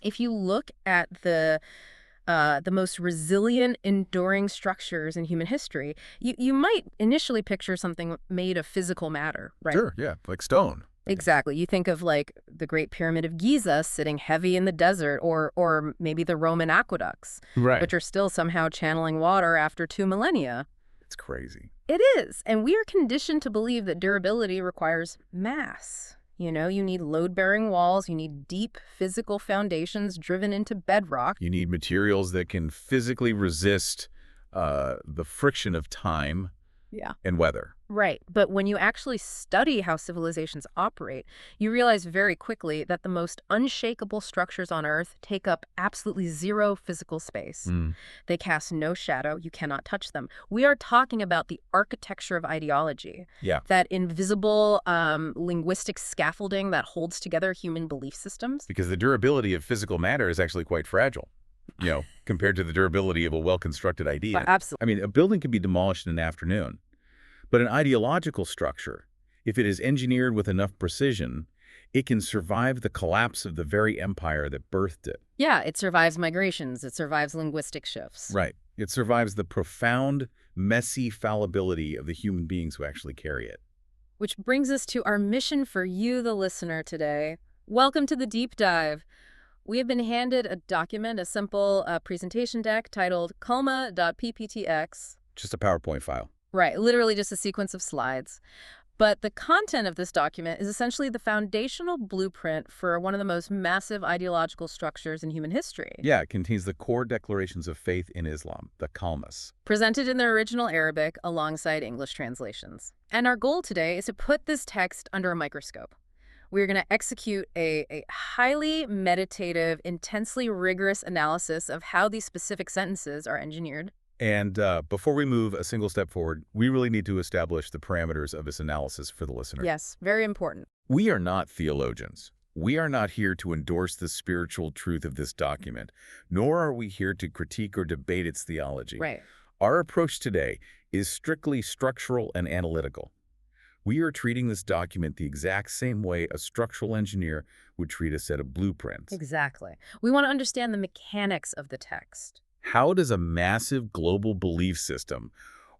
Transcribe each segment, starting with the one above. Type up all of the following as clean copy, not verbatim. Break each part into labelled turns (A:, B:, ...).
A: If you look at the most resilient, enduring structures in human history, you might initially picture something made of physical matter, right?
B: Sure, yeah, like stone, I guess.
A: Exactly. You think of like the Great Pyramid of Giza sitting heavy in the desert, or maybe the Roman aqueducts,
B: Right.
A: which are still somehow channeling water after 2 millennia.
B: It's crazy.
A: It is, and we are conditioned to believe that durability requires mass. You need load-bearing walls, you need deep physical foundations driven into bedrock.
B: You need materials that can physically resist the friction of time
A: Yeah.
B: and weather.
A: Right. But when you actually study how civilizations operate, you realize very quickly that the most unshakable structures on Earth take up absolutely zero physical space.
B: Mm.
A: They cast no shadow. You cannot touch them. We are talking about the architecture of ideology,
B: Yeah,
A: that invisible linguistic scaffolding that holds together human belief systems.
B: because the durability of physical matter is actually quite fragile, compared to the durability of a well-constructed
A: But
B: idea. I
A: absolutely.
B: mean, a building can be demolished in an afternoon, but an ideological structure, if it is engineered with enough precision, it can survive the collapse of the very empire that birthed it.
A: Yeah, it survives migrations. It survives linguistic shifts.
B: Right. It survives the profound, messy fallibility of the human beings who actually carry it.
A: Which brings us to our mission for you, the listener, today. Welcome to the deep dive. We have been handed a document, a simple presentation deck titled Culma.pptx.
B: Just a PowerPoint file.
A: Right, literally just a sequence of slides. But the content of this document is essentially the foundational blueprint for one of the most massive ideological structures in human history.
B: Yeah, it contains the core declarations of faith in Islam, the Kalmas.
A: Presented in the original Arabic alongside English translations. And our goal today is to put this text under a microscope. We're going to execute a highly meditative, intensely rigorous analysis of how these specific sentences are engineered.
B: And before we move a single step forward, we really need to establish the parameters of this analysis for the listener.
A: Yes, very important.
B: We are not theologians. We are not here to endorse the spiritual truth of this document, nor are we here to critique or debate its theology.
A: Right.
B: Our approach today is strictly structural and analytical. We are treating this document the exact same way a structural engineer would treat a set of blueprints.
A: Exactly. We want to understand the mechanics of the text.
B: How does a massive global belief system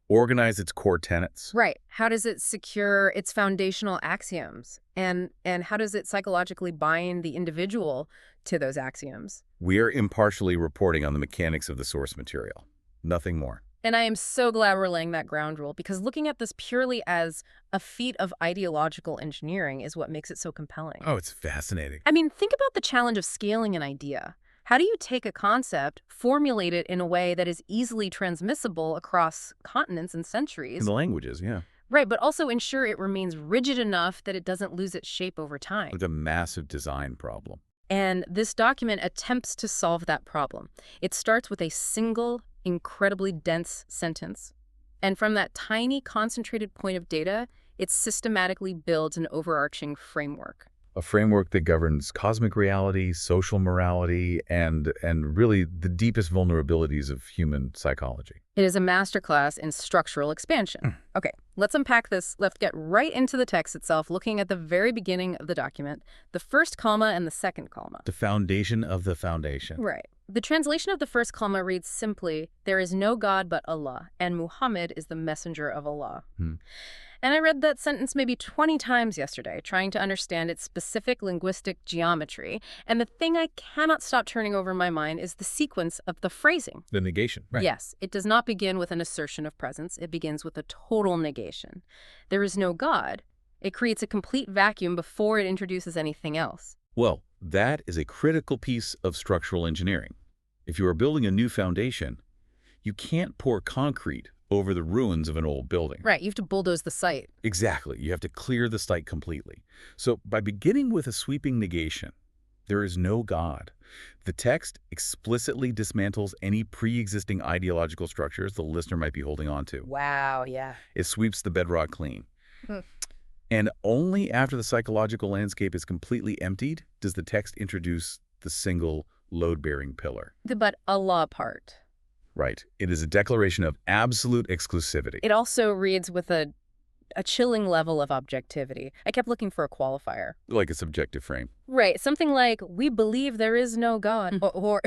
B: organize its core tenets?
A: Right. How does it secure its foundational axioms? And how does it psychologically bind the individual to those axioms?
B: We are impartially reporting on the mechanics of the source material. Nothing more.
A: And I am so glad we're laying that ground rule, because looking at this purely as a feat of ideological engineering is what makes it so compelling.
B: Oh, it's fascinating.
A: I mean, think about the challenge of scaling an idea. How do you take a concept, formulate it in a way that is easily transmissible across continents and
B: In
A: centuries?
B: the languages, yeah.
A: Right, but also ensure it remains rigid enough that it doesn't lose its shape over time.
B: It's a massive design problem.
A: And this document attempts to solve that problem. It starts with a single, incredibly dense sentence. And from that tiny, concentrated point of data, it systematically builds an overarching framework.
B: A framework that governs cosmic reality, social morality, and really the deepest vulnerabilities of human psychology.
A: It is a masterclass in structural expansion. Okay, let's unpack this. Let's get right into the text itself, looking at the very beginning of the document, the first comma and the second comma.
B: The foundation of the foundation.
A: Right. The translation of the first comma reads simply, "There is no God but Allah, and Muhammad is the messenger of Allah."
B: Hmm.
A: And I read that sentence maybe 20 times yesterday, trying to understand its specific linguistic geometry. And the thing I cannot stop turning over in my mind is the sequence of the phrasing.
B: The negation. Right.
A: Yes, it does not begin with an assertion of presence. It begins with a total negation. There is no God. It creates a complete vacuum before it introduces anything else.
B: Well, that is a critical piece of structural engineering. If you are building a new foundation, you can't pour concrete over the ruins of an old building.
A: Right, you have to bulldoze the site.
B: Exactly. You have to clear the site completely. So by beginning with a sweeping negation, there is no God, the text explicitly dismantles any pre-existing ideological structures the listener might be holding on to.
A: Wow, yeah.
B: It sweeps the bedrock clean.
A: Hmm.
B: And only after the psychological landscape is completely emptied does the text introduce the single load-bearing pillar.
A: The but Allah part.
B: Right. It is a declaration of absolute exclusivity.
A: It also reads with a a chilling level of objectivity. I kept looking for a qualifier.
B: Like a subjective frame.
A: Right, something like, we believe there is no God, or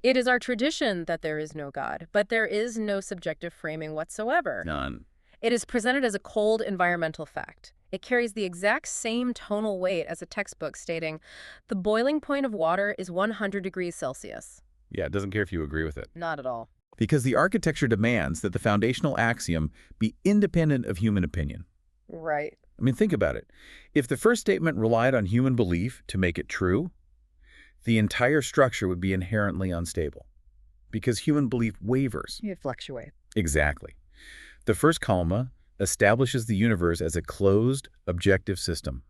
A: it is our tradition that there is no God, but there is no subjective framing whatsoever.
B: None.
A: It is presented as a cold environmental fact. It carries the exact same tonal weight as a textbook stating, the boiling point of water is 100 degrees Celsius.
B: Yeah, it doesn't care if you agree with it.
A: Not at all.
B: Because the architecture demands that the foundational axiom be independent of human opinion.
A: Right.
B: I mean, think about it. If the first statement relied on human belief to make it true, the entire structure would be inherently unstable. Because human belief wavers.
A: It fluctuates.
B: Exactly. The first comma establishes the universe as a closed, objective system.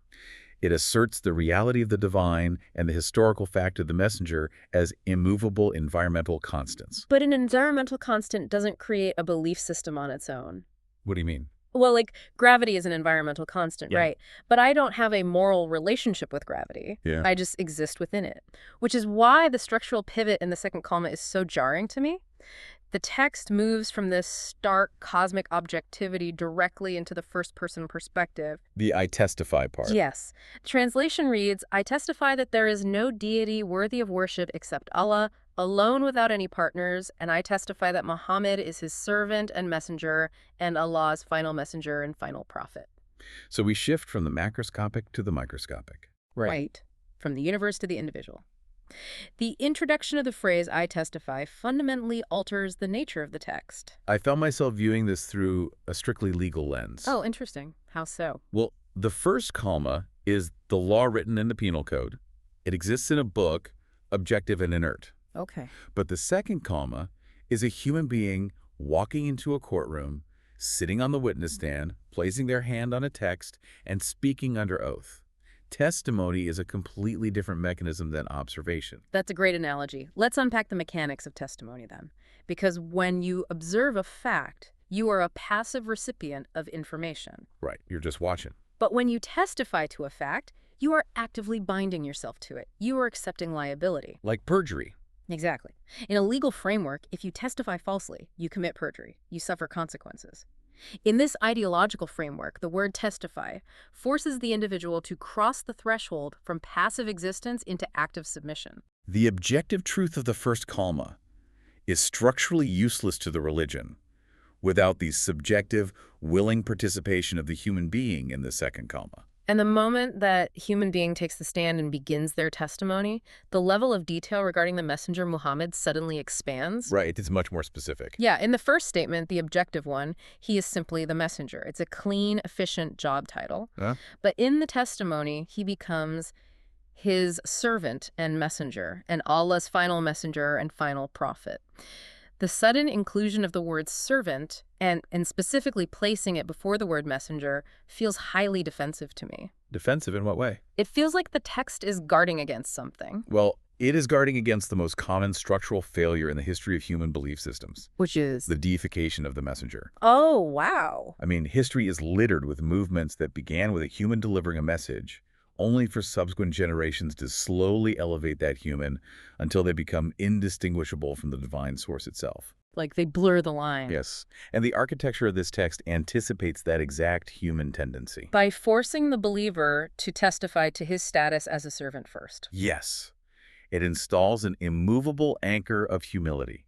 B: It asserts the reality of the divine and the historical fact of the messenger as immovable environmental constants.
A: But an environmental constant doesn't create a belief system on its own.
B: What do you mean?
A: Well, like, gravity is an environmental constant,
B: Yeah.
A: right? But I don't have a moral relationship with gravity.
B: Yeah.
A: I just exist within it, which is why the structural pivot in the second comma is so jarring to me. The text moves from this stark cosmic objectivity directly into the first-person perspective.
B: The I testify part.
A: Yes. Translation reads, I testify that there is no deity worthy of worship except Allah, alone without any partners, and I testify that Muhammad is his servant and messenger, and Allah's final messenger and final prophet.
B: So we shift from the macroscopic to the microscopic.
A: Right. From the universe to the individual. The introduction of the phrase, I testify, fundamentally alters the nature of the text.
B: I found myself viewing this through a strictly legal lens.
A: Oh, interesting. How so?
B: Well, the first comma is the law written in the penal code. It exists in a book, objective and inert.
A: Okay.
B: But the second comma is a human being walking into a courtroom, sitting on the witness stand, placing their hand on a text, and speaking under oath. Testimony is a completely different mechanism than observation.
A: That's a great analogy. Let's unpack the mechanics of testimony then. Because when you observe a fact, you are a passive recipient of information.
B: Right, you're just watching.
A: But when you testify to a fact, you are actively binding yourself to it. You are accepting liability.
B: Like perjury.
A: Exactly. In a legal framework, if you testify falsely, you commit perjury. You suffer consequences. In this ideological framework, the word testify forces the individual to cross the threshold from passive existence into active submission.
B: The objective truth of the first comma is structurally useless to the religion without the subjective, willing participation of the human being in the second comma.
A: And the moment that human being takes the stand and begins their testimony, the level of detail regarding the messenger Muhammad suddenly expands.
B: Right, it's much more specific.
A: Yeah, in the first statement, the objective one, he is simply the messenger. It's a clean, efficient job title.
B: Huh?
A: But in the testimony, he becomes his servant and messenger, and Allah's final messenger and final prophet. The sudden inclusion of the word servant, and specifically placing it before the word messenger, feels highly defensive to me.
B: Defensive in what way?
A: It feels like the text is guarding against something.
B: Well, it is guarding against the most common structural failure in the history of human belief systems.
A: Which is?
B: The deification of the messenger.
A: Oh, wow.
B: I mean, history is littered with movements that began with a human delivering a message, only for subsequent generations to slowly elevate that human until they become indistinguishable from the divine source itself.
A: Like they blur the line.
B: Yes, and the architecture of this text anticipates that exact human tendency.
A: By forcing the believer to testify to his status as a servant first.
B: Yes, it installs an immovable anchor of humility.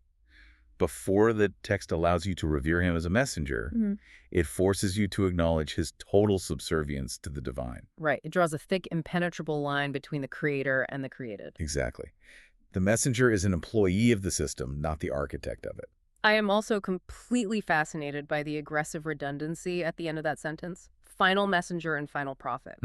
B: Before the text allows you to revere him as a messenger, it forces you to acknowledge his total subservience to the divine.
A: Right. It draws a thick, impenetrable line between the creator and the created.
B: Exactly. The messenger is an employee of the system, not the architect of it.
A: I am also completely fascinated by the aggressive redundancy at the end of that sentence. Final messenger and final prophet.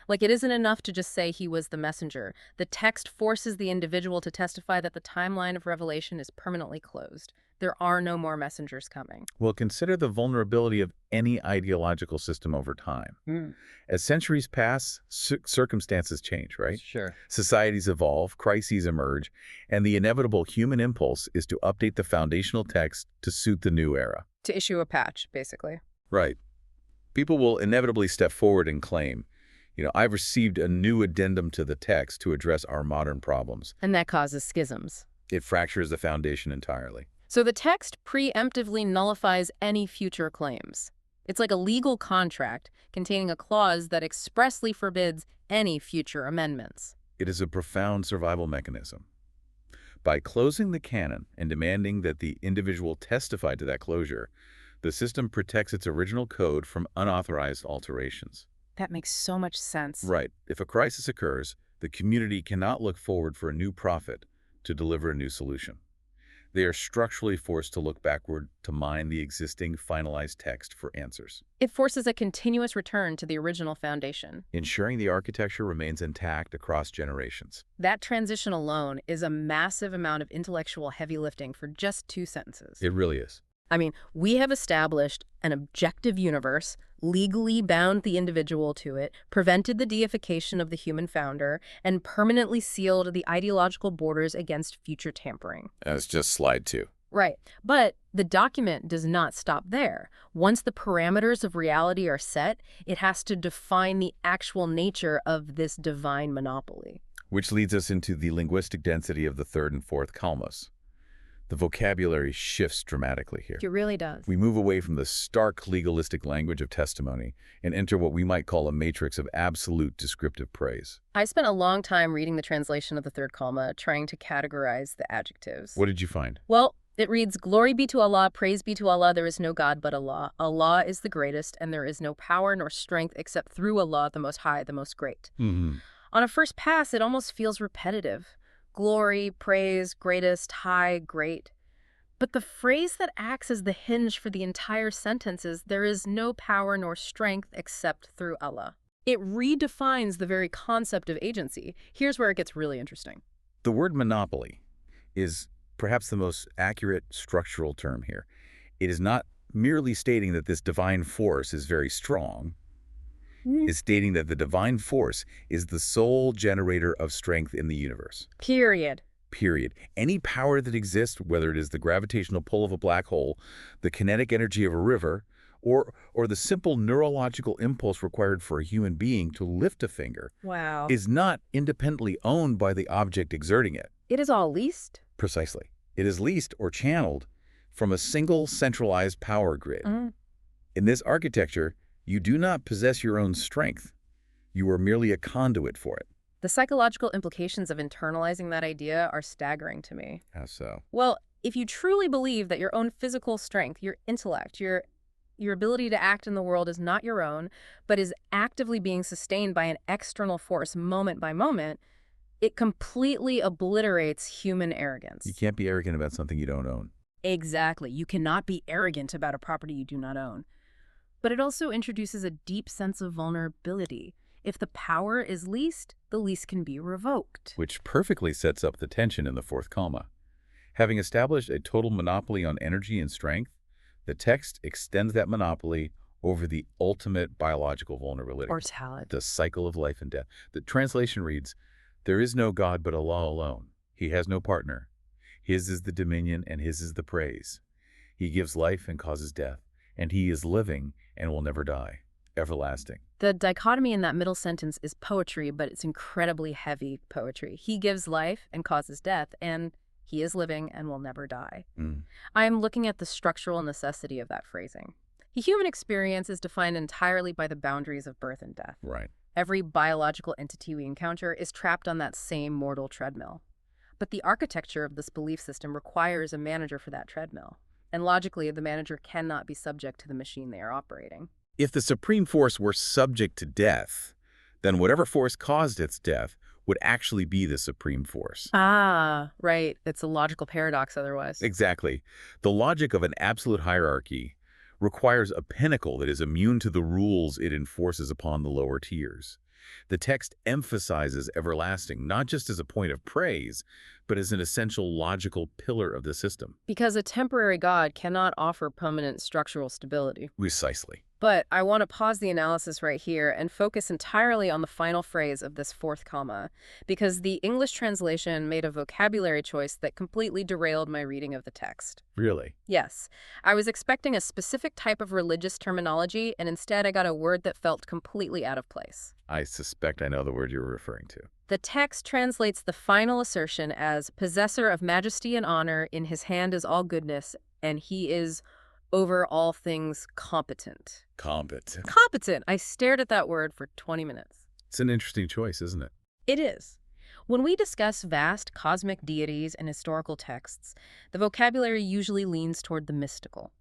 A: Like, it isn't enough to just say he was the messenger. The text forces the individual to testify that the timeline of revelation is permanently closed. There are no more messengers coming.
B: Well, consider the vulnerability of any ideological system over time. As centuries pass, circumstances change, right?
C: Sure.
B: Societies evolve, crises emerge, and the inevitable human impulse is to update the foundational text to suit the new era.
A: To issue a patch, basically.
B: Right. People will inevitably step forward and claim, I've received a new addendum to the text to address our modern problems.
A: And that causes schisms.
B: It fractures the foundation entirely.
A: So the text preemptively nullifies any future claims. It's like a legal contract containing a clause that expressly forbids any future amendments.
B: It is a profound survival mechanism. By closing the canon and demanding that the individual testify to that closure, the system protects its original code from unauthorized alterations.
A: That makes so much sense.
B: Right. If a crisis occurs, the community cannot look forward for a new prophet to deliver a new solution. They are structurally forced to look backward to mine the existing finalized text for answers,
A: It forces a continuous return to the original foundation.
B: ensuring the architecture remains intact across generations.
A: That transition alone is a massive amount of intellectual heavy lifting for just 2 sentences.
B: It really is.
A: I mean, we have established an objective universe, legally bound the individual to it, prevented the deification of the human founder, and permanently sealed the ideological borders against future tampering.
B: That's just slide 2.
A: Right. But the document does not stop there. Once the parameters of reality are set, it has to define the actual nature of this divine monopoly.
B: Which leads us into the linguistic density of the third and fourth kalmas. The vocabulary shifts dramatically here.
A: It really does.
B: We move away from the stark legalistic language of testimony and enter what we might call a matrix of absolute descriptive praise.
A: I spent a long time reading the translation of the third kalma, trying to categorize the adjectives.
B: What did you find?
A: Well, it reads, "Glory be to Allah, praise be to Allah, there is no God but Allah. Allah is the greatest, and there is no power nor strength except through Allah, the Most High, the Most Great."
B: Mm-hmm.
A: On a first pass, it almost feels repetitive. Glory, praise, greatest, high, great. But the phrase that acts as the hinge for the entire sentence is, "There is no power nor strength except through Allah." It redefines the very concept of agency. Here's where it gets really interesting.
B: The word monopoly is perhaps the most accurate structural term here. It is not merely stating that this divine force is very strong. It's stating that the divine force is the sole generator of strength in the universe.
A: Period.
B: Period. Any power that exists, whether it is the gravitational pull of a black hole, the kinetic energy of a river, or the simple neurological impulse required for a human being to lift a finger,
A: Wow.
B: is not independently owned by the object exerting it.
A: It is all leased.
B: Precisely. It is leased or channeled from a single centralized power grid. In this architecture, you do not possess your own strength. You are merely a conduit for it.
A: The psychological implications of internalizing that idea are staggering to me.
B: How so?
A: Well, if you truly believe that your own physical strength, your intellect, your ability to act in the world is not your own, but is actively being sustained by an external force moment by moment, it completely obliterates human arrogance.
B: You can't be arrogant about something you don't own.
A: Exactly. You cannot be arrogant about a property you do not own. But it also introduces a deep sense of vulnerability. If the power is leased, the lease can be revoked.
B: Which perfectly sets up the tension in the fourth kalma. Having established a total monopoly on energy and strength, the text extends that monopoly over the ultimate biological vulnerability.
A: Or talent.
B: The cycle of life and death. The translation reads, "There is no God but Allah alone. He has no partner. His is the dominion and his is the praise. He gives life and causes death, and he is living and will never die, everlasting."
A: The dichotomy in that middle sentence is poetry, but it's incredibly heavy poetry. He gives life and causes death, and he is living and will never die. I am looking at the structural necessity of that phrasing. The human experience is defined entirely by the boundaries of birth and death.
B: Right.
A: Every biological entity we encounter is trapped on that same mortal treadmill. But the architecture of this belief system requires a manager for that treadmill. And logically, the manager cannot be subject to the machine they are operating.
B: If the supreme force were subject to death, then whatever force caused its death would actually be the supreme force.
A: Ah, right. It's a logical paradox otherwise.
B: Exactly. The logic of an absolute hierarchy requires a pinnacle that is immune to the rules it enforces upon the lower tiers. The text emphasizes everlasting not just as a point of praise, but as an essential logical pillar of the system.
A: Because a temporary God cannot offer permanent structural stability.
B: Precisely.
A: But I want to pause the analysis right here and focus entirely on the final phrase of this fourth comma, because the English translation made a vocabulary choice that completely derailed my reading of the text.
B: Really?
A: Yes, I was expecting a specific type of religious terminology, and instead I got a word that felt completely out of place.
B: I suspect I know the word you're referring to.
A: The text translates the final assertion as possessor of majesty and honor, in his hand is all goodness, and he is over all things competent.
B: Competent.
A: Competent! I stared at that word for 20 minutes.
B: It's an interesting choice, isn't it?
A: It is. When we discuss vast cosmic deities and historical texts, the vocabulary usually leans toward the mystical.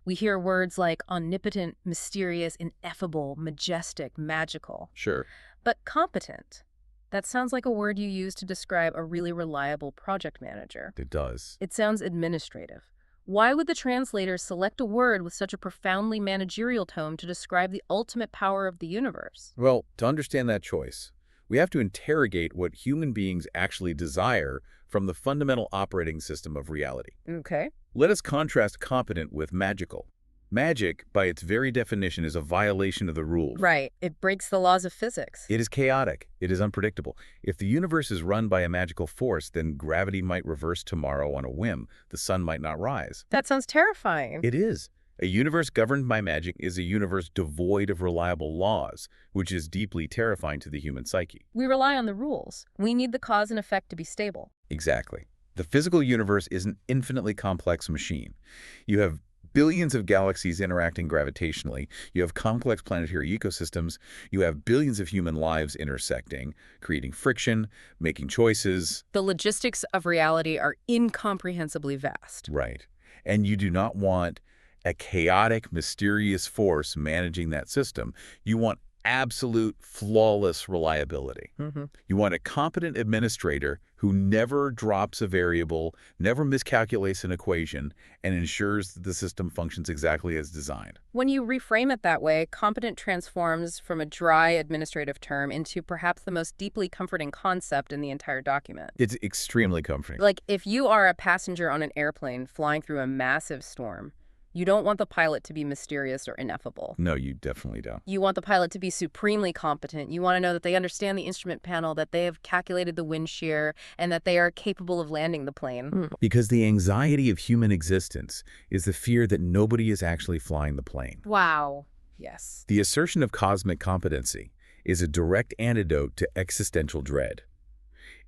A: We hear words like omnipotent, mysterious, ineffable, majestic, magical.
B: Sure.
A: But competent, that sounds like a word you use to describe a really reliable project manager.
B: It does.
A: It sounds administrative. Why would the translators select a word with such a profoundly managerial tone to describe the ultimate power of the universe?
B: Well, to understand that choice, we have to interrogate what human beings actually desire from the fundamental operating system of reality.
A: Okay.
B: Let us contrast competent with magical. Magic, by its very definition, is a violation of the rules.
A: Right. It breaks the laws of physics.
B: It is chaotic. It is unpredictable. If the universe is run by a magical force, then gravity might reverse tomorrow on a whim. The sun might not rise.
A: That sounds terrifying.
B: It is. A universe governed by magic is a universe devoid of reliable laws, which is deeply terrifying to the human psyche.
A: We rely on the rules. We need the cause and effect to be stable.
B: Exactly. The physical universe is an infinitely complex machine. You have billions of galaxies interacting gravitationally. You have complex planetary ecosystems. You have billions of human lives intersecting, creating friction, making choices.
A: The logistics of reality are incomprehensibly vast.
B: Right. And you do not want a chaotic, mysterious force managing that system. You want absolute, flawless reliability. You want a competent administrator who never drops a variable, never miscalculates an equation, and ensures that the system functions exactly as designed.
A: When you reframe it that way, competent transforms from a dry administrative term into perhaps the most deeply comforting concept in the entire document.
B: It's extremely comforting.
A: Like, if you are a passenger on an airplane flying through a massive storm, you don't want the pilot to be mysterious or ineffable.
B: No, you definitely don't.
A: You want the pilot to be supremely competent. You want to know that they understand the instrument panel, that they have calculated the wind shear, and that they are capable of landing the plane.
B: Because the anxiety of human existence is the fear that nobody is actually flying the plane.
A: Wow. Yes.
B: The assertion of cosmic competency is a direct antidote to existential dread.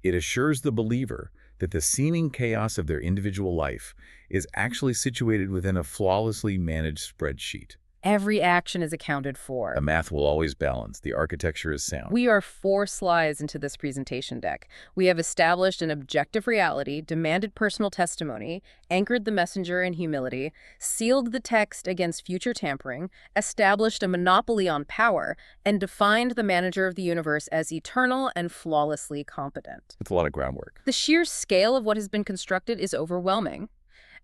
B: It assures the believer that the seeming chaos of their individual life is actually situated within a flawlessly managed spreadsheet.
A: Every action is accounted for.
B: The math will always balance. The architecture is sound.
A: We are 4 slides into this presentation deck. We have established an objective reality, demanded personal testimony, anchored the messenger in humility, sealed the text against future tampering, established a monopoly on power, and defined the manager of the universe as eternal and flawlessly competent.
B: It's a lot of groundwork.
A: The sheer scale of what has been constructed is overwhelming.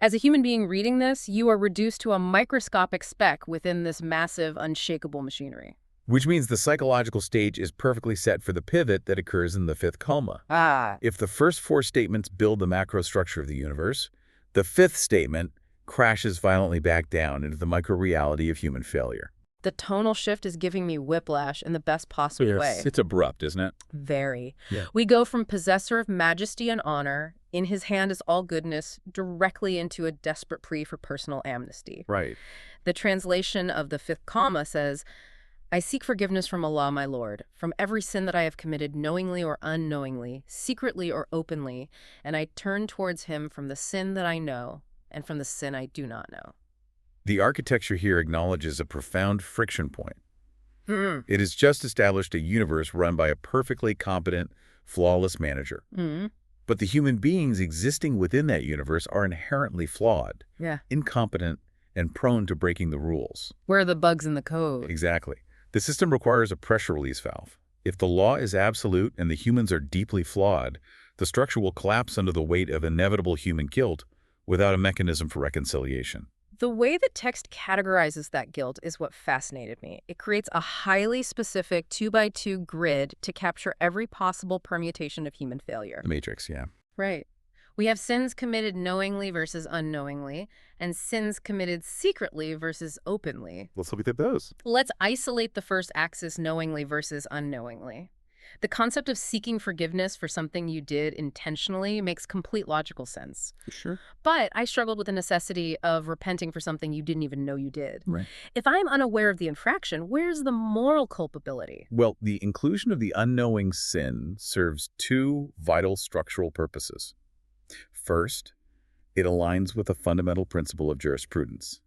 A: As a human being reading this, you are reduced to a microscopic speck within this massive, unshakable machinery.
B: Which means the psychological stage is perfectly set for the pivot that occurs in the 5th comma. If the first 4 statements build the macro structure of the universe, the 5th statement crashes violently back down into the micro-reality of human failure.
A: The tonal shift is giving me whiplash in the best possible way.
B: It's abrupt, isn't it?
A: Very.
B: Yeah.
A: We go from possessor of majesty and honor, in his hand is all goodness, directly into a desperate plea for personal amnesty.
B: Right.
A: The translation of the 5th comma says, I seek forgiveness from Allah, my Lord, from every sin that I have committed knowingly or unknowingly, secretly or openly, and I turn towards him from the sin that I know and from the sin I do not know.
B: The architecture here acknowledges a profound friction point. It has just established a universe run by a perfectly competent, flawless manager. But the human beings existing within that universe are inherently flawed, incompetent, and prone to breaking the rules.
A: Where are the bugs in the code?
B: Exactly. The system requires a pressure release valve. If the law is absolute and the humans are deeply flawed, the structure will collapse under the weight of inevitable human guilt without a mechanism for reconciliation.
A: The way the text categorizes that guilt is what fascinated me. It creates a highly specific 2x2 grid to capture every possible permutation of human failure.
B: The Matrix, yeah.
A: Right. We have sins committed knowingly versus unknowingly, and sins committed secretly versus openly.
B: Let's look at those.
A: Let's isolate the first axis, knowingly versus unknowingly. The concept of seeking forgiveness for something you did intentionally makes complete logical sense.
B: Sure.
A: But I struggled with the necessity of repenting for something you didn't even know you did.
B: Right.
A: If I'm unaware of the infraction, where's the moral culpability?
B: Well, the inclusion of the unknowing sin serves 2 vital structural purposes. First, it aligns with a fundamental principle of jurisprudence.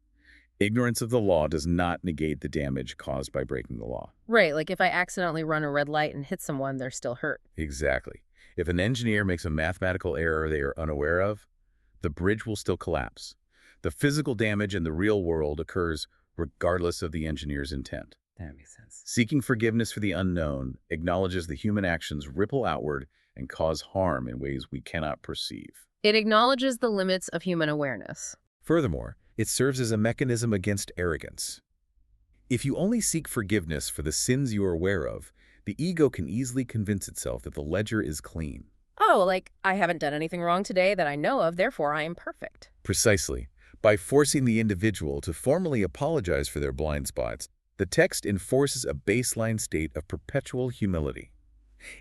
B: Ignorance of the law does not negate the damage caused by breaking the law.
A: Right, like if I accidentally run a red light and hit someone, they're still hurt.
B: Exactly. If an engineer makes a mathematical error they are unaware of, the bridge will still collapse. The physical damage in the real world occurs regardless of the engineer's intent.
A: That makes sense.
B: Seeking forgiveness for the unknown acknowledges the human actions ripple outward and cause harm in ways we cannot perceive.
A: It acknowledges the limits of human awareness.
B: Furthermore, it serves as a mechanism against arrogance. If you only seek forgiveness for the sins you are aware of, the ego can easily convince itself that the ledger is clean.
A: Oh, like, I haven't done anything wrong today that I know of, therefore I am perfect.
B: Precisely. By forcing the individual to formally apologize for their blind spots, the text enforces a baseline state of perpetual humility.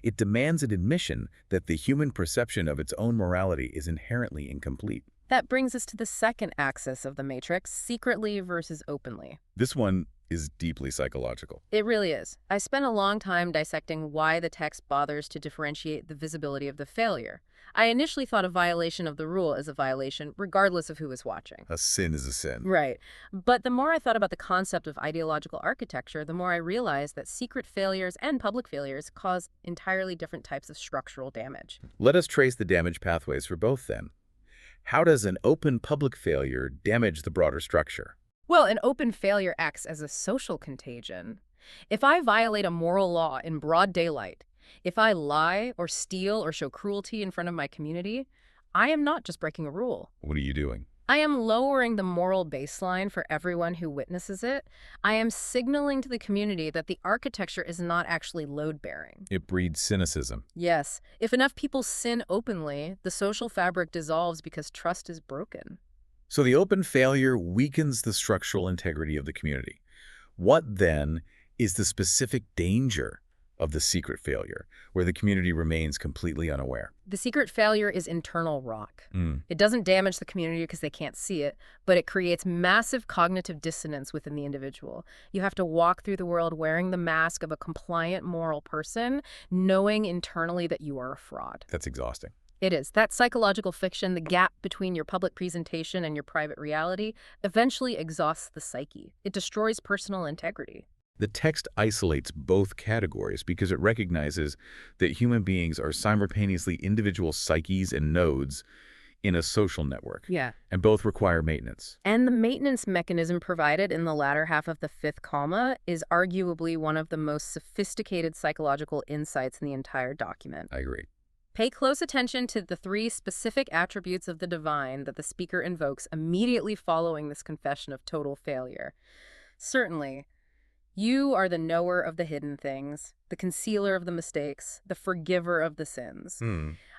B: It demands an admission that the human perception of its own morality is inherently incomplete.
A: That brings us to the second axis of the matrix, secretly versus openly.
B: This one is deeply psychological.
A: It really is. I spent a long time dissecting why the text bothers to differentiate the visibility of the failure. I initially thought a violation of the rule is a violation, regardless of who is watching.
B: A sin is a sin.
A: Right. But the more I thought about the concept of ideological architecture, the more I realized that secret failures and public failures cause entirely different types of structural damage.
B: Let us trace the damage pathways for both then. How does an open public failure damage the broader structure?
A: Well, an open failure acts as a social contagion. If I violate a moral law in broad daylight, if I lie or steal or show cruelty in front of my community, I am not just breaking a rule.
B: What are you doing?
A: I am lowering the moral baseline for everyone who witnesses it. I am signaling to the community that the architecture is not actually load-bearing.
B: It breeds cynicism.
A: Yes, if enough people sin openly, the social fabric dissolves because trust is broken.
B: So the open failure weakens the structural integrity of the community. What, then, is the specific danger of the secret failure, where the community remains completely unaware?
A: The secret failure is internal rot. It doesn't damage the community because they can't see it, but it creates massive cognitive dissonance within the individual. You have to walk through the world wearing the mask of a compliant moral person, knowing internally that you are a fraud.
B: That's exhausting.
A: It is. That psychological fiction, the gap between your public presentation and your private reality, eventually exhausts the psyche. It destroys personal integrity.
B: The text isolates both categories because it recognizes that human beings are simultaneously individual psyches and nodes in a social network.
A: Yeah.
B: And both require maintenance.
A: And the maintenance mechanism provided in the latter half of the fifth comma is arguably one of the most sophisticated psychological insights in the entire document.
B: I agree.
A: Pay close attention to the three specific attributes of the divine that the speaker invokes immediately following this confession of total failure. Certainly, you are the knower of the hidden things, the concealer of the mistakes, the forgiver of the sins.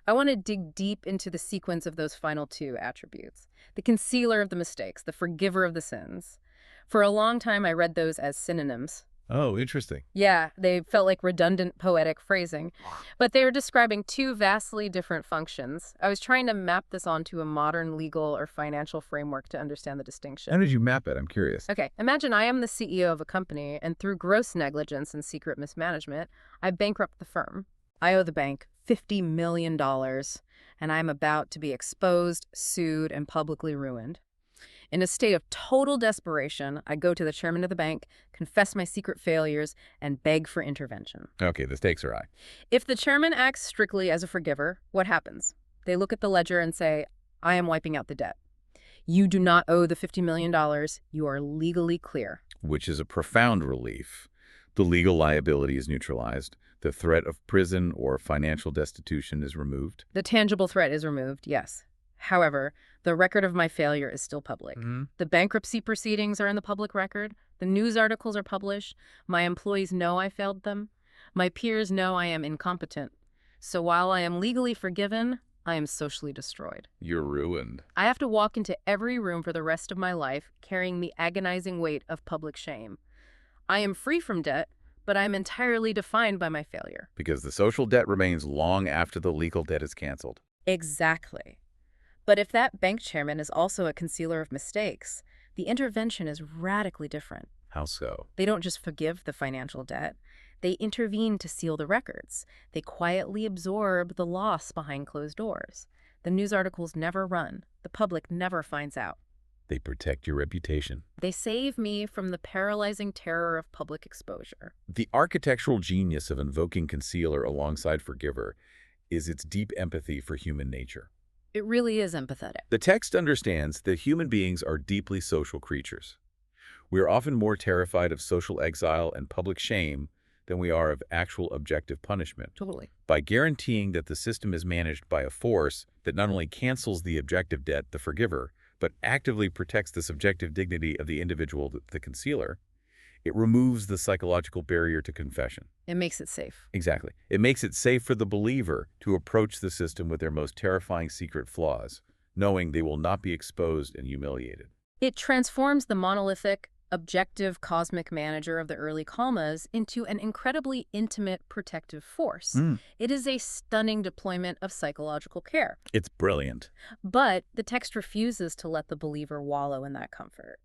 A: I want to dig deep into the sequence of those final two attributes. The concealer of the mistakes, the forgiver of the sins. For a long time, I read those as synonyms.
B: Oh, interesting.
A: Yeah, they felt like redundant poetic phrasing, but they were describing two vastly different functions. I was trying to map this onto a modern legal or financial framework to understand the distinction.
B: How did you map it? I'm curious.
A: Okay, imagine I am the CEO of a company, and through gross negligence and secret mismanagement, I bankrupt the firm. I owe the bank $50 million, and I'm about to be exposed, sued, and publicly ruined. In a state of total desperation, I go to the chairman of the bank, confess my secret failures, and beg for intervention.
B: Okay, the stakes are high.
A: If the chairman acts strictly as a forgiver, what happens? They look at the ledger and say, I am wiping out the debt. You do not owe the $50 million. You are legally clear.
B: Which is a profound relief. The legal liability is neutralized. The threat of prison or financial destitution is removed.
A: The tangible threat is removed, yes. However, the record of my failure is still public. The bankruptcy proceedings are in the public record. The news articles are published. My employees know I failed them. My peers know I am incompetent. So while I am legally forgiven, I am socially destroyed.
B: You're ruined.
A: I have to walk into every room for the rest of my life carrying the agonizing weight of public shame. I am free from debt, but I am entirely defined by my failure.
B: Because the social debt remains long after the legal debt is canceled.
A: Exactly. But if that bank chairman is also a concealer of mistakes, the intervention is radically different.
B: How so?
A: They don't just forgive the financial debt. They intervene to seal the records. They quietly absorb the loss behind closed doors. The news articles never run. The public never finds out.
B: They protect your reputation.
A: They save me from the paralyzing terror of public exposure.
B: The architectural genius of invoking Concealer alongside Forgiver is its deep empathy for human nature.
A: It really is empathetic.
B: The text understands that human beings are deeply social creatures. We are often more terrified of social exile and public shame than we are of actual objective punishment.
A: Totally.
B: By guaranteeing that the system is managed by a force that not only cancels the objective debt, the Forgiver, but actively protects the subjective dignity of the individual, the Concealer, it removes the psychological barrier to confession.
A: It makes it safe.
B: Exactly. It makes it safe for the believer to approach the system with their most terrifying secret flaws, knowing they will not be exposed and humiliated.
A: It transforms the monolithic, objective cosmic manager of the early Kalmas into an incredibly intimate protective force. It is a stunning deployment of psychological care.
B: It's brilliant.
A: But the text refuses to let the believer wallow in that comfort.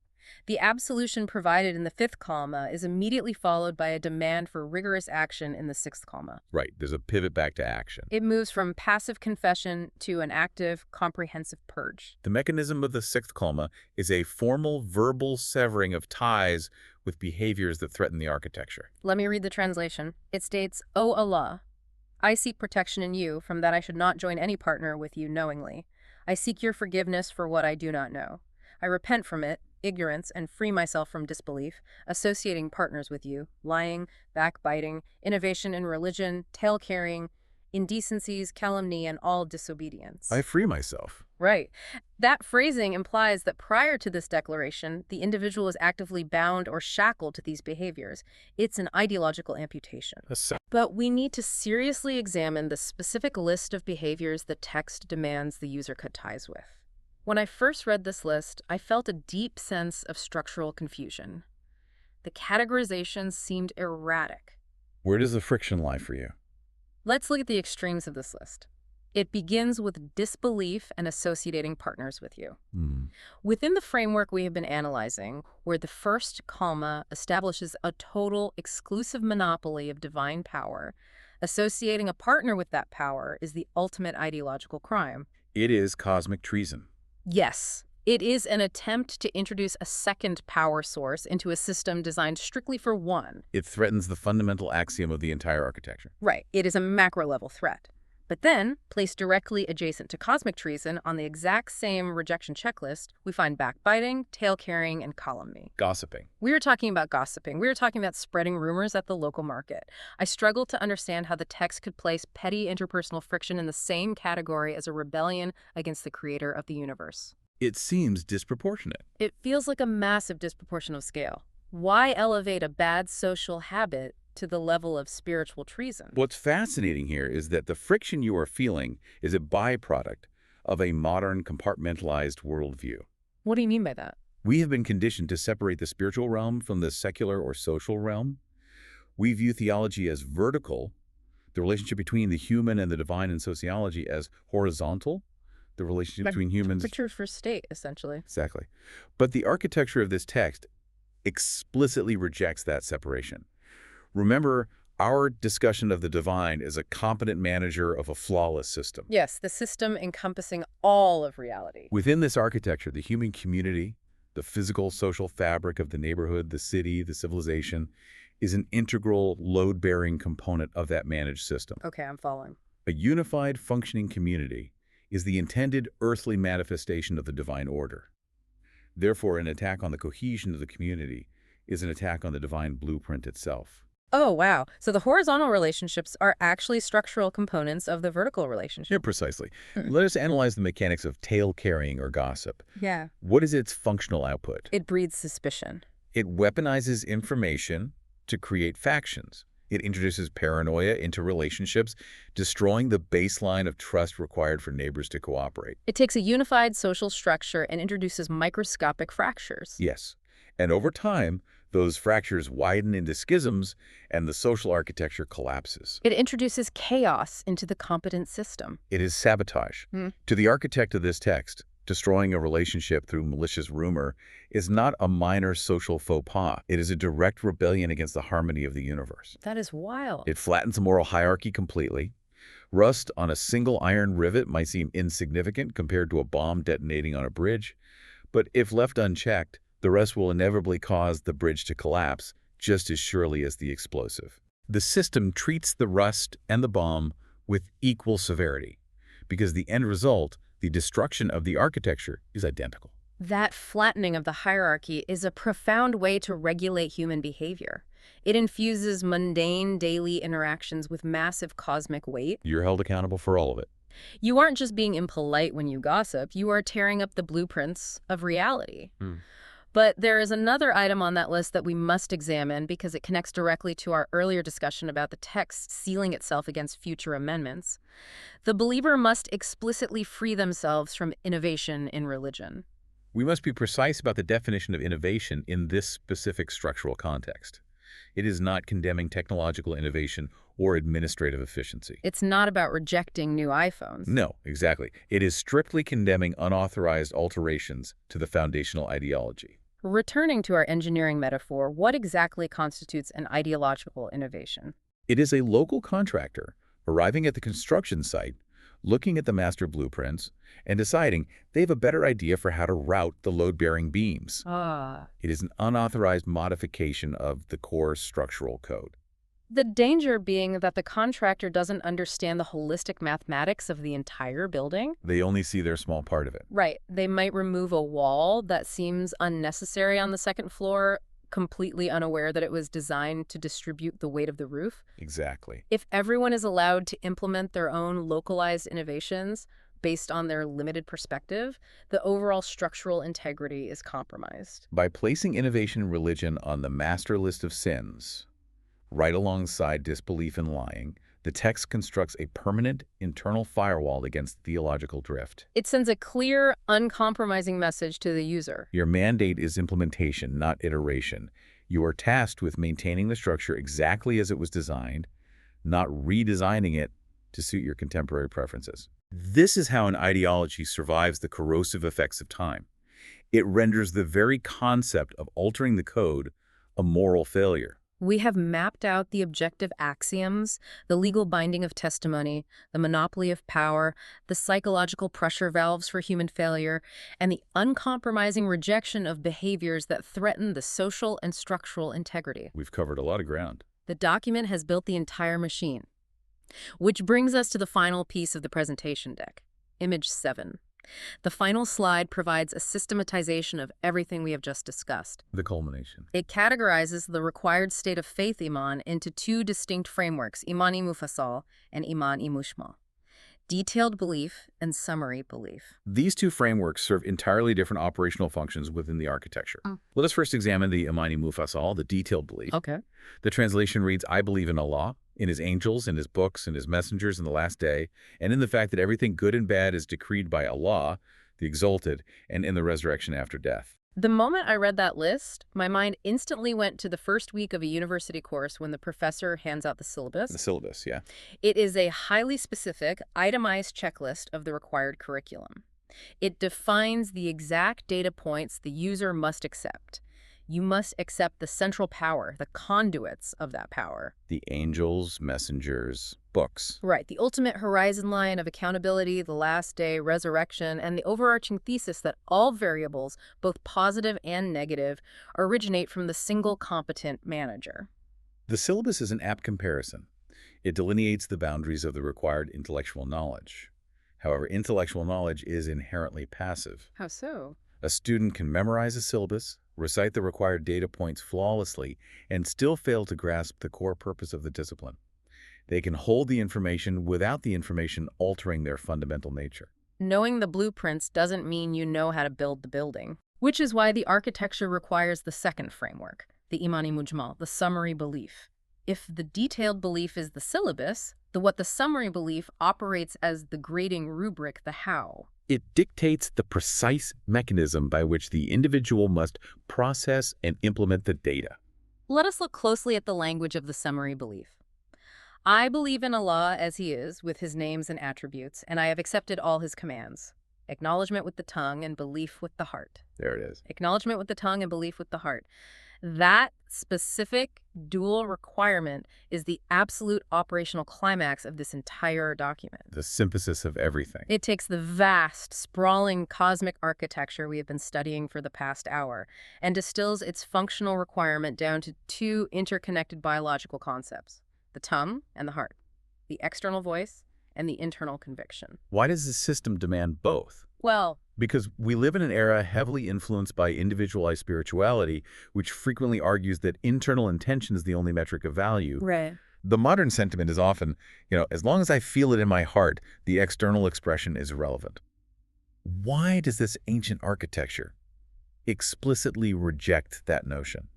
A: The absolution provided in the fifth Kalma is immediately followed by a demand for rigorous action in the sixth Kalma.
B: Right. There's a pivot back to action.
A: It moves from passive confession to an active, comprehensive purge.
B: The mechanism of the sixth Kalma is a formal verbal severing of ties with behaviors that threaten the architecture.
A: Let me read the translation. It states, "O Allah, I seek protection in you from that I should not join any partner with you knowingly. I seek your forgiveness for what I do not know. I repent from it, ignorance, and free myself from disbelief, associating partners with you, lying, backbiting, innovation in religion, tale-carrying, indecencies, calumny, and all disobedience."
B: I free myself.
A: Right. That phrasing implies that prior to this declaration, the individual is actively bound or shackled to these behaviors. It's an ideological amputation. But we need to seriously examine the specific list of behaviors the text demands the user cut ties with. When I first read this list, I felt a deep sense of structural confusion. The categorizations seemed erratic.
B: Where does the friction lie for you?
A: Let's look at the extremes of this list. It begins with disbelief and associating partners with you. Within the framework we have been analyzing, where the first Kalma establishes a total exclusive monopoly of divine power, associating a partner with that power is the ultimate ideological crime.
B: It is cosmic treason.
A: Yes, it is an attempt to introduce a second power source into a system designed strictly for one.
B: It threatens the fundamental axiom of the entire architecture.
A: Right, it is a macro-level threat. But then, placed directly adjacent to cosmic treason on the exact same rejection checklist, we find backbiting, tale-carrying, and calumny.
B: Gossiping.
A: We were talking about gossiping. We were talking about spreading rumors at the local market. I struggled to understand how the text could place petty interpersonal friction in the same category as a rebellion against the creator of the universe.
B: It seems disproportionate.
A: It feels like a massive disproportion of scale. Why elevate a bad social habit to the level of spiritual treason?
B: What's fascinating here is that the friction you are feeling is a byproduct of a modern compartmentalized worldview.
A: What do you mean by that?
B: We have been conditioned to separate the spiritual realm from the secular or social realm. We view theology as vertical, the relationship between the human and the divine in sociology as horizontal, the relationship between humans.
A: Picture for state, essentially.
B: Exactly. But the architecture of this text explicitly rejects that separation. Remember, our discussion of the divine is a competent manager of a flawless system.
A: Yes, the system encompassing all of reality.
B: Within this architecture, the human community, the physical, social fabric of the neighborhood, the city, the civilization, is an integral, load-bearing component of that managed system.
A: Okay, I'm following.
B: A unified, functioning community is the intended earthly manifestation of the divine order. Therefore, an attack on the cohesion of the community is an attack on the divine blueprint itself.
A: Oh, wow. So the horizontal relationships are actually structural components of the vertical relationship.
B: Yeah, precisely. Let us analyze the mechanics of tale-carrying or gossip.
A: Yeah.
B: What is its functional output?
A: It breeds suspicion.
B: It weaponizes information to create factions. It introduces paranoia into relationships, destroying the baseline of trust required for neighbors to cooperate.
A: It takes a unified social structure and introduces microscopic fractures.
B: Yes. And over time, those fractures widen into schisms, and the social architecture collapses.
A: It introduces chaos into the competent system.
B: It is sabotage. To the architect of this text, destroying a relationship through malicious rumor is not a minor social faux pas. It is a direct rebellion against the harmony of the universe.
A: That is wild.
B: It flattens a moral hierarchy completely. Rust on a single iron rivet might seem insignificant compared to a bomb detonating on a bridge, But if left unchecked, the rest will inevitably cause the bridge to collapse just as surely as the explosive. The system treats the rust and the bomb with equal severity because the end result, the destruction of the architecture, is identical.
A: That flattening of the hierarchy is a profound way to regulate human behavior. It infuses mundane daily interactions with massive cosmic weight.
B: You're held accountable for all of it.
A: You aren't just being impolite when you gossip, you are tearing up the blueprints of reality. But there is another item on that list that we must examine because it connects directly to our earlier discussion about the text sealing itself against future amendments. The believer must explicitly free themselves from innovation in religion.
B: We must be precise about the definition of innovation in this specific structural context. It is not condemning technological innovation or administrative efficiency.
A: It's not about rejecting new iPhones.
B: No, exactly. It is strictly condemning unauthorized alterations to the foundational ideology.
A: Returning to our engineering metaphor, what exactly constitutes an ideological innovation?
B: It is a local contractor arriving at the construction site, looking at the master blueprints, and deciding they have a better idea for how to route the load-bearing beams. It is an unauthorized modification of the core structural code.
A: The danger being that the contractor doesn't understand the holistic mathematics of the entire building.
B: They only see their small part of it.
A: Right. They might remove a wall that seems unnecessary on the second floor, completely unaware that it was designed to distribute the weight of the roof.
B: Exactly.
A: If everyone is allowed to implement their own localized innovations based on their limited perspective, the overall structural integrity is compromised.
B: By placing innovation in religion on the master list of sins, right alongside disbelief in lying, the text constructs a permanent internal firewall against theological drift.
A: It sends a clear, uncompromising message to the user.
B: Your mandate is implementation, not iteration. You are tasked with maintaining the structure exactly as it was designed, not redesigning it to suit your contemporary preferences. This is how an ideology survives the corrosive effects of time. It renders the very concept of altering the code a moral failure.
A: We have mapped out the objective axioms, the legal binding of testimony, the monopoly of power, the psychological pressure valves for human failure, and the uncompromising rejection of behaviors that threaten the social and structural integrity.
B: We've covered a lot of ground.
A: The document has built the entire machine. Which brings us to the final piece of the presentation deck, Image 7. The final slide provides a systematization of everything we have just discussed.
B: The culmination.
A: It categorizes the required state of faith iman into two distinct frameworks, Imani Mufassal and Imani Mushmal. Detailed belief and summary belief.
B: These two frameworks serve entirely different operational functions within the architecture. Let us first examine the Imani Mufassal, the detailed belief.
A: Okay.
B: The translation reads, I believe in Allah, in his angels, in his books, in his messengers, in the last day, and in the fact that everything good and bad is decreed by Allah, the exalted, and in the resurrection after death.
A: The moment I read that list, my mind instantly went to the first week of a university course when the professor hands out the syllabus.
B: The syllabus, yeah.
A: It is a highly specific, itemized checklist of the required curriculum. It defines the exact data points the user must accept. You must accept the central power, the conduits of that power.
B: The angels, messengers, books.
A: Right, the ultimate horizon line of accountability, the last day, resurrection, and the overarching thesis that all variables, both positive and negative, originate from the single competent manager.
B: The syllabus is an apt comparison. It delineates the boundaries of the required intellectual knowledge. However, intellectual knowledge is inherently passive.
A: How so?
B: A student can memorize a syllabus, recite the required data points flawlessly, and still fail to grasp the core purpose of the discipline. They can hold the information without the information altering their fundamental nature.
A: Knowing the blueprints doesn't mean you know how to build the building, which is why the architecture requires the second framework, the Imani Mujmal, the summary belief. If the detailed belief is the syllabus, the summary belief operates as the grading rubric, the how.
B: It dictates the precise mechanism by which the individual must process and implement the data.
A: Let us look closely at the language of the summary belief. I believe in Allah as He is, with His names and attributes, and I have accepted all His commands. Acknowledgement with the tongue and belief with the heart.
B: There it is.
A: Acknowledgement with the tongue and belief with the heart. That specific dual requirement is the absolute operational climax of this entire document.
B: The synthesis of everything.
A: It takes the vast, sprawling cosmic architecture we have been studying for the past hour and distills its functional requirement down to two interconnected biological concepts: the tongue and the heart, the external voice and the internal conviction.
B: Why does the system demand both?
A: Well,
B: Because we live in an era heavily influenced by individualized spirituality, which frequently argues that internal intention is the only metric of value.
A: right.
B: The modern sentiment is often, as long as I feel it in my heart, the external expression is irrelevant. Why does this ancient architecture explicitly reject that notion?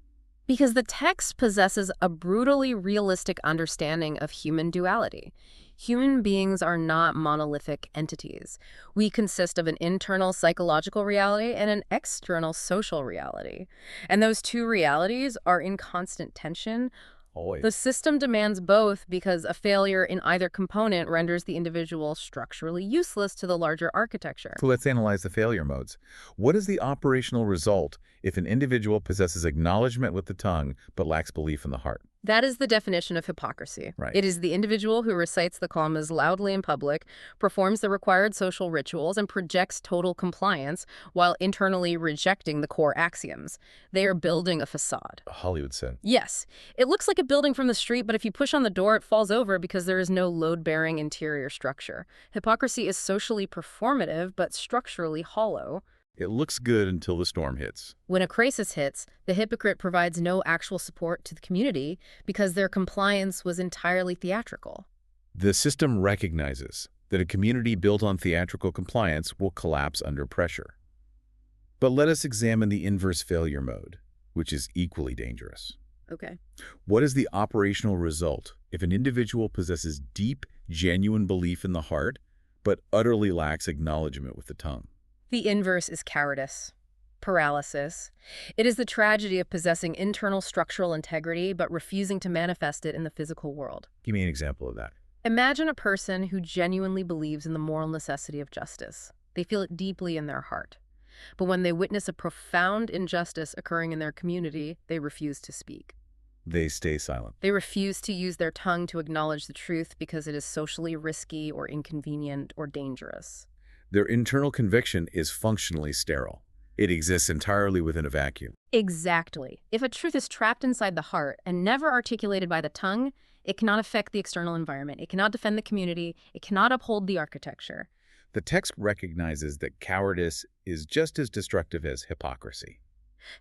A: Because the text possesses a brutally realistic understanding of human duality. Human beings are not monolithic entities. We consist of an internal psychological reality and an external social reality. And those two realities are in constant tension.
B: Always.
A: The system demands both because a failure in either component renders the individual structurally useless to the larger architecture.
B: So let's analyze the failure modes. What is the operational result if an individual possesses acknowledgement with the tongue but lacks belief in the heart?
A: That is the definition of hypocrisy.
B: Right.
A: It is the individual who recites the kalmas loudly in public, performs the required social rituals, and projects total compliance while internally rejecting the core axioms. They are building a facade.
B: Hollywood said.
A: Yes, it looks like a building from the street, but if you push on the door, it falls over because there is no load-bearing interior structure. Hypocrisy is socially performative, but structurally hollow.
B: It looks good until the storm hits.
A: When a crisis hits, the hypocrite provides no actual support to the community because their compliance was entirely theatrical.
B: The system recognizes that a community built on theatrical compliance will collapse under pressure. But let us examine the inverse failure mode, which is equally dangerous.
A: Okay.
B: What is the operational result if an individual possesses deep, genuine belief in the heart, but utterly lacks acknowledgement with the tongue?
A: The inverse is cowardice, paralysis. It is the tragedy of possessing internal structural integrity but refusing to manifest it in the physical world.
B: Give me an example of that.
A: Imagine a person who genuinely believes in the moral necessity of justice. They feel it deeply in their heart. But when they witness a profound injustice occurring in their community, they refuse to speak.
B: They stay silent.
A: They refuse to use their tongue to acknowledge the truth because it is socially risky or inconvenient or dangerous.
B: Their internal conviction is functionally sterile. It exists entirely within a vacuum.
A: Exactly. If a truth is trapped inside the heart and never articulated by the tongue, it cannot affect the external environment. It cannot defend the community. It cannot uphold the architecture.
B: The text recognizes that cowardice is just as destructive as hypocrisy.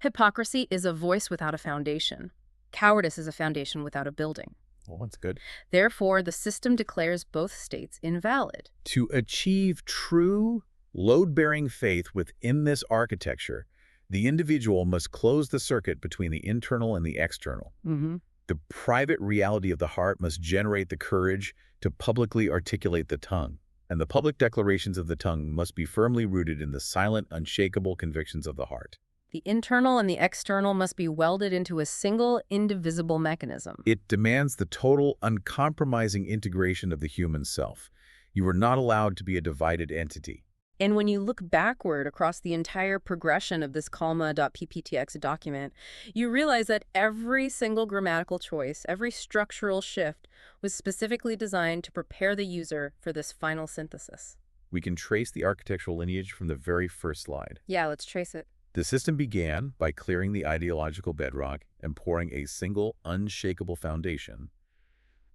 A: Hypocrisy is a voice without a foundation. Cowardice is a foundation without a building.
B: Well, that's good.
A: Therefore, the system declares both states invalid.
B: To achieve true, load-bearing faith within this architecture, the individual must close the circuit between the internal and the external. The private reality of the heart must generate the courage to publicly articulate the tongue, and the public declarations of the tongue must be firmly rooted in the silent, unshakable convictions of the heart.
A: The internal and the external must be welded into a single, indivisible mechanism.
B: It demands the total, uncompromising integration of the human self. You are not allowed to be a divided entity.
A: And when you look backward across the entire progression of this kalma.pptx document, you realize that every single grammatical choice, every structural shift was specifically designed to prepare the user for this final synthesis.
B: We can trace the architectural lineage from the very first slide.
A: Yeah, let's trace it.
B: The system began by clearing the ideological bedrock and pouring a single, unshakable foundation,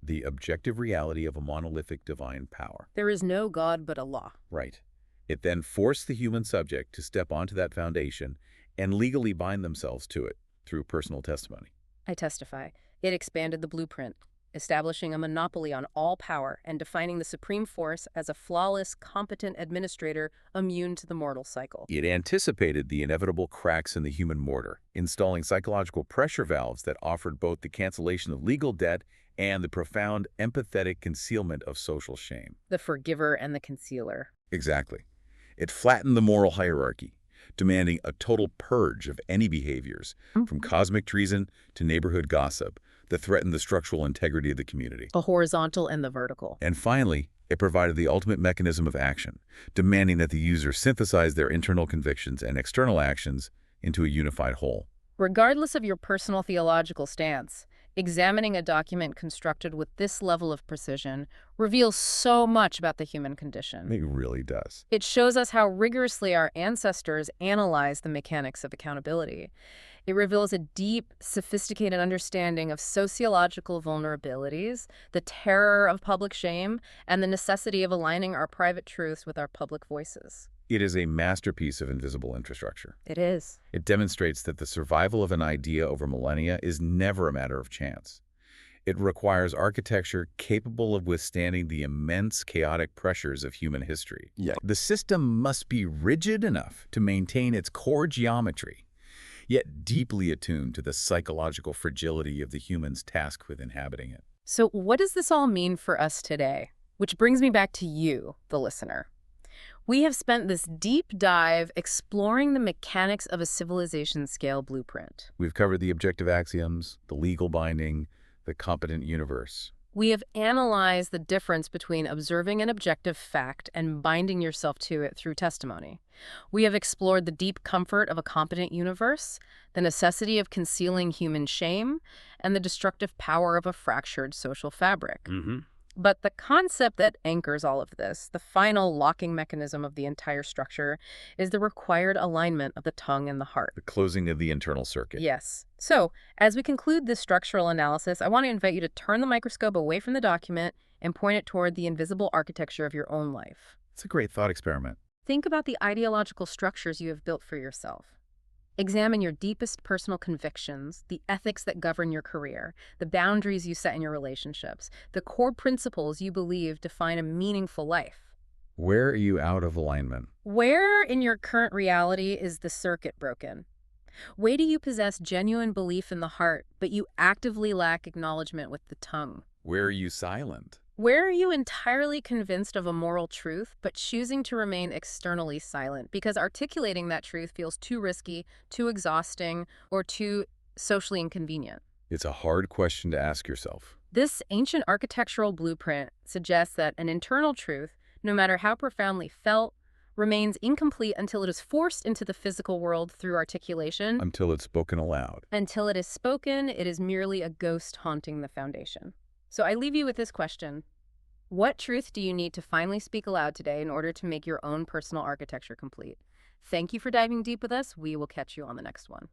B: the objective reality of a monolithic divine power.
A: There is no God but Allah.
B: Right. It then forced the human subject to step onto that foundation and legally bind themselves to it through personal testimony.
A: I testify. It expanded the blueprint, establishing a monopoly on all power and defining the supreme force as a flawless, competent administrator immune to the mortal cycle.
B: It anticipated the inevitable cracks in the human mortar, installing psychological pressure valves that offered both the cancellation of legal debt and the profound empathetic concealment of social shame.
A: The forgiver and the concealer.
B: Exactly. It flattened the moral hierarchy, demanding a total purge of any behaviors, from cosmic treason to neighborhood gossip, that threatened the structural integrity of the community.
A: The horizontal and the vertical.
B: And finally, it provided the ultimate mechanism of action, demanding that the user synthesize their internal convictions and external actions into a unified whole.
A: Regardless of your personal theological stance, examining a document constructed with this level of precision reveals so much about the human condition.
B: It really does.
A: It shows us how rigorously our ancestors analyzed the mechanics of accountability. It reveals a deep, sophisticated understanding of sociological vulnerabilities, the terror of public shame, and the necessity of aligning our private truths with our public voices.
B: It is a masterpiece of invisible infrastructure.
A: It is.
B: It demonstrates that the survival of an idea over millennia is never a matter of chance. It requires architecture capable of withstanding the immense chaotic pressures of human history.
C: Yeah.
B: The system must be rigid enough to maintain its core geometry, yet deeply attuned to the psychological fragility of the human's tasked with inhabiting it.
A: So what does this all mean for us today? Which brings me back to you, the listener. We have spent this deep dive exploring the mechanics of a civilization-scale blueprint.
B: We've covered the objective axioms, the legal binding, the competent universe.
A: We have analyzed the difference between observing an objective fact and binding yourself to it through testimony. We have explored the deep comfort of a competent universe, the necessity of concealing human shame, and the destructive power of a fractured social fabric. But the concept that anchors all of this, the final locking mechanism of the entire structure, is the required alignment of the tongue and the heart.
B: The closing of the internal circuit.
A: Yes. So, as we conclude this structural analysis, I want to invite you to turn the microscope away from the document and point it toward the invisible architecture of your own life.
B: It's a great thought experiment.
A: Think about the ideological structures you have built for yourself. Examine your deepest personal convictions, the ethics that govern your career, the boundaries you set in your relationships, the core principles you believe define a meaningful life.
B: Where are you out of alignment?
A: Where in your current reality is the circuit broken? Where do you possess genuine belief in the heart, but you actively lack acknowledgement with the tongue?
B: Where are you silent?
A: Where are you entirely convinced of a moral truth, but choosing to remain externally silent because articulating that truth feels too risky, too exhausting, or too socially inconvenient?
B: It's a hard question to ask yourself.
A: This ancient architectural blueprint suggests that an internal truth, no matter how profoundly felt, remains incomplete until it is forced into the physical world through articulation.
B: Until it's spoken aloud.
A: Until it is spoken, it is merely a ghost haunting the foundation. So I leave you with this question. What truth do you need to finally speak aloud today in order to make your own personal architecture complete? Thank you for diving deep with us. We will catch you on the next one.